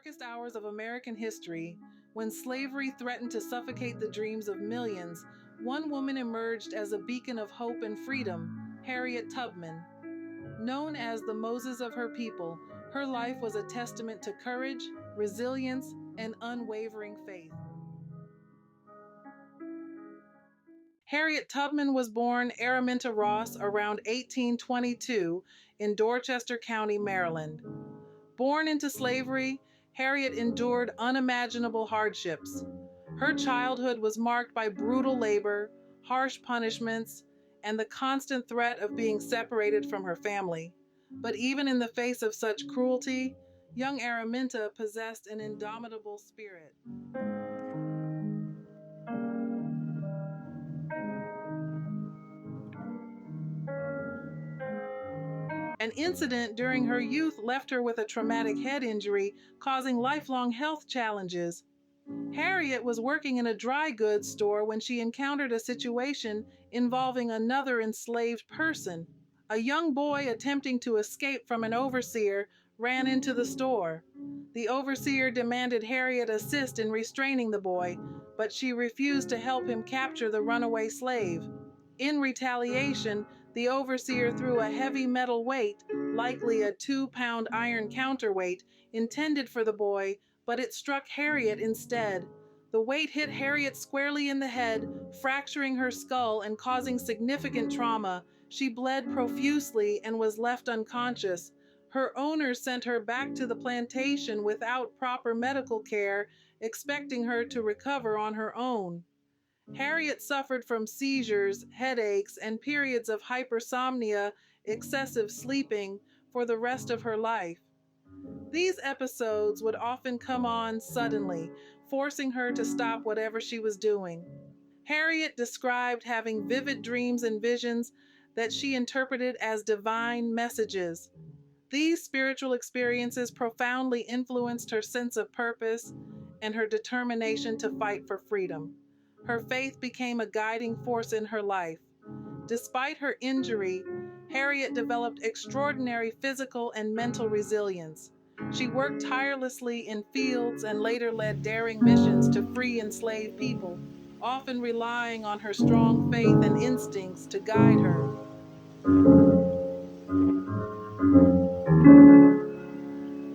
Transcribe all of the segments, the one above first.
darkest hours of American history, when slavery threatened to suffocate the dreams of millions, one woman emerged as a beacon of hope and freedom: Harriet Tubman. Known as the Moses of her people, her life was a testament to courage, resilience, and unwavering faith. Harriet Tubman was born Araminta Ross around 1822 in Dorchester County, Maryland. Born into slavery, Harriet endured unimaginable hardships. Her childhood was marked by brutal labor, harsh punishments, and the constant threat of being separated from her family. But even in the face of such cruelty, young Araminta possessed an indomitable spirit. An incident during her youth left her with a traumatic head injury, causing lifelong health challenges. Harriet was working in a dry goods store when she encountered a situation involving another enslaved person. A young boy attempting to escape from an overseer ran into the store. The overseer demanded Harriet assist in restraining the boy, but she refused to help him capture the runaway slave. In retaliation, the overseer threw a heavy metal weight, likely a 2-pound iron counterweight, intended for the boy, but it struck Harriet instead. The weight hit Harriet squarely in the head, fracturing her skull and causing significant trauma. She bled profusely and was left unconscious. Her owner sent her back to the plantation without proper medical care, expecting her to recover on her own. Harriet suffered from seizures, headaches, and periods of hypersomnia, excessive sleeping, for the rest of her life. These episodes would often come on suddenly, forcing her to stop whatever she was doing. Harriet described having vivid dreams and visions that she interpreted as divine messages. These spiritual experiences profoundly influenced her sense of purpose and her determination to fight for freedom. Her faith became a guiding force in her life. Despite her injury, Harriet developed extraordinary physical and mental resilience. She worked tirelessly in fields and later led daring missions to free enslaved people, often relying on her strong faith and instincts to guide her.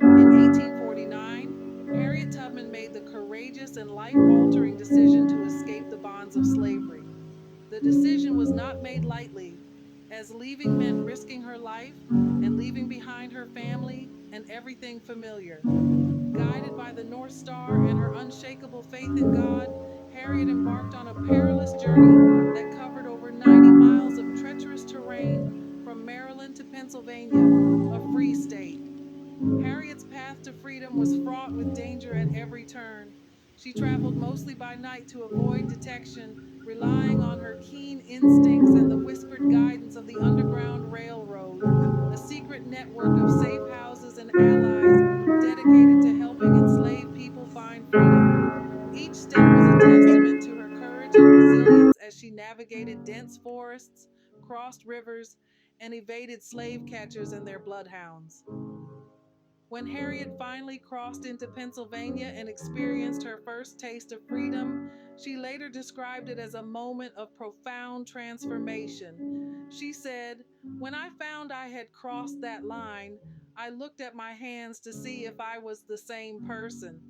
In 1849, Harriet Tubman made the courageous and life-altering decision to escape the bonds of slavery. The decision was not made lightly, as leaving meant risking her life and leaving behind her family and everything familiar. Guided by the North Star and her unshakable faith in God, Harriet embarked on a perilous journey that covered over 90 miles of treacherous terrain from Maryland to Pennsylvania, a free state. Harriet's path to freedom was fraught with danger at every turn. She traveled mostly by night to avoid detection, relying on her keen instincts and the whispered guidance of the Underground Railroad, a secret network of safe houses and allies dedicated to helping enslaved people find freedom. Each step was a testament to her courage and resilience as she navigated dense forests, crossed rivers, and evaded slave catchers and their bloodhounds. When Harriet finally crossed into Pennsylvania and experienced her first taste of freedom, she later described it as a moment of profound transformation. She said, "When I found I had crossed that line, I looked at my hands to see if I was the same person.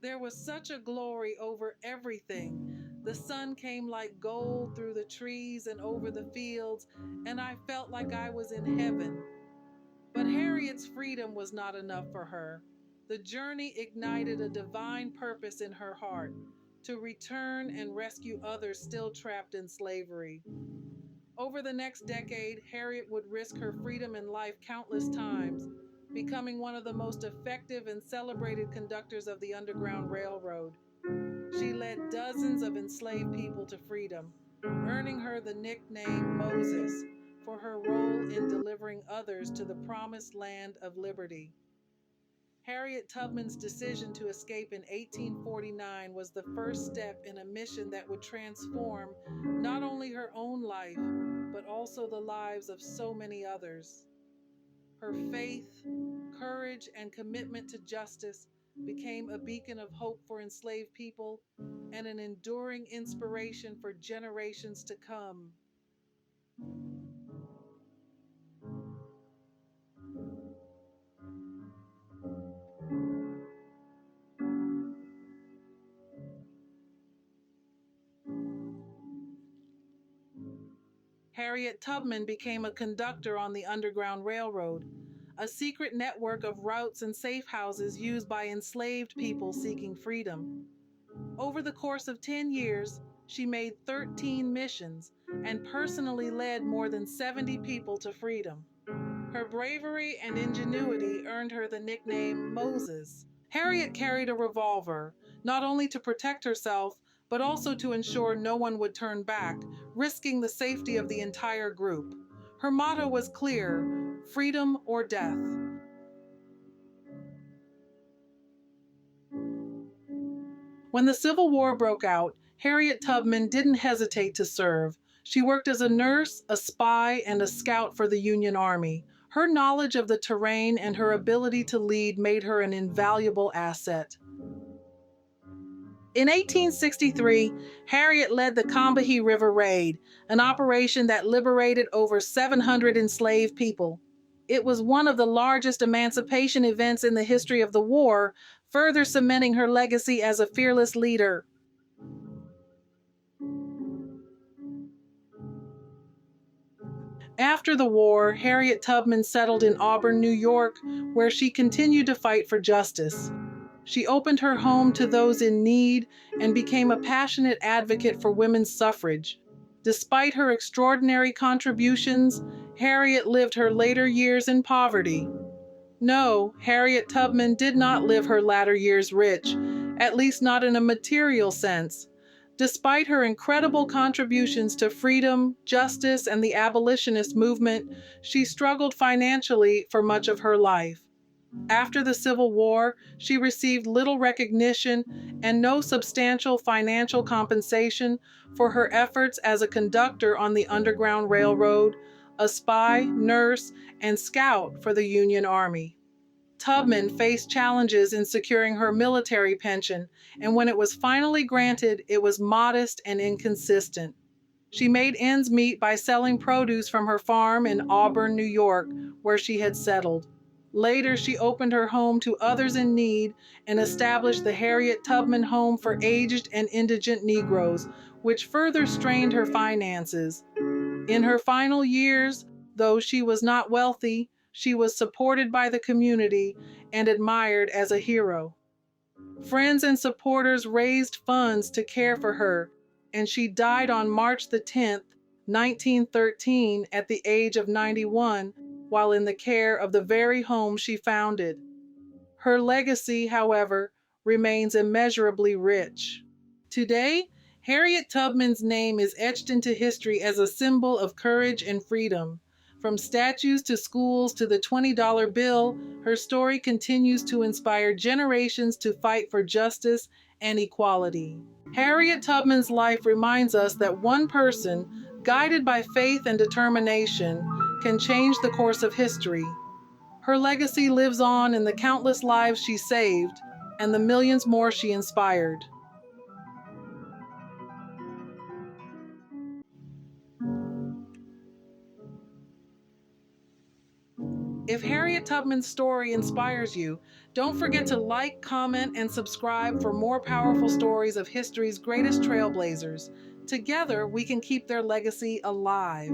There was such a glory over everything. The sun came like gold through the trees and over the fields, and I felt like I was in heaven." But Harriet's freedom was not enough for her. The journey ignited a divine purpose in her heart: to return and rescue others still trapped in slavery. Over the next decade, Harriet would risk her freedom and life countless times, becoming one of the most effective and celebrated conductors of the Underground Railroad. She led dozens of enslaved people to freedom, earning her the nickname Moses for her role in delivering others to the promised land of liberty. Harriet Tubman's decision to escape in 1849 was the first step in a mission that would transform not only her own life, but also the lives of so many others. Her faith, courage, and commitment to justice became a beacon of hope for enslaved people and an enduring inspiration for generations to come. Harriet Tubman became a conductor on the Underground Railroad, a secret network of routes and safe houses used by enslaved people seeking freedom. Over the course of 10 years, she made 13 missions and personally led more than 70 people to freedom. Her bravery and ingenuity earned her the nickname Moses. Harriet carried a revolver, not only to protect herself, but also to ensure no one would turn back, risking the safety of the entire group. Her motto was clear: freedom or death. When the Civil War broke out, Harriet Tubman didn't hesitate to serve. She worked as a nurse, a spy, and a scout for the Union Army. Her knowledge of the terrain and her ability to lead made her an invaluable asset. In 1863, Harriet led the Combahee River Raid, an operation that liberated over 700 enslaved people. It was one of the largest emancipation events in the history of the war, further cementing her legacy as a fearless leader. After the war, Harriet Tubman settled in Auburn, New York, where she continued to fight for justice. She opened her home to those in need and became a passionate advocate for women's suffrage. Despite her extraordinary contributions, Harriet lived her later years in poverty. No, Harriet Tubman did not live her latter years rich, at least not in a material sense. Despite her incredible contributions to freedom, justice, and the abolitionist movement, she struggled financially for much of her life. After the Civil War, she received little recognition and no substantial financial compensation for her efforts as a conductor on the Underground Railroad, a spy, nurse, and scout for the Union Army. Tubman faced challenges in securing her military pension, and when it was finally granted, it was modest and inconsistent. She made ends meet by selling produce from her farm in Auburn, New York, where she had settled. Later, she opened her home to others in need and established the Harriet Tubman Home for Aged and Indigent Negroes, which further strained her finances. In her final years, though she was not wealthy, she was supported by the community and admired as a hero. Friends and supporters raised funds to care for her, and she died on March the 10th, 1913, at the age of 91, while in the care of the very home she founded. Her legacy, however, remains immeasurably rich. Today, Harriet Tubman's name is etched into history as a symbol of courage and freedom. From statues to schools to the $20 bill, her story continues to inspire generations to fight for justice and equality. Harriet Tubman's life reminds us that one person, guided by faith and determination, can change the course of history. Her legacy lives on in the countless lives she saved and the millions more she inspired. If Harriet Tubman's story inspires you, don't forget to like, comment, and subscribe for more powerful stories of history's greatest trailblazers. Together, we can keep their legacy alive.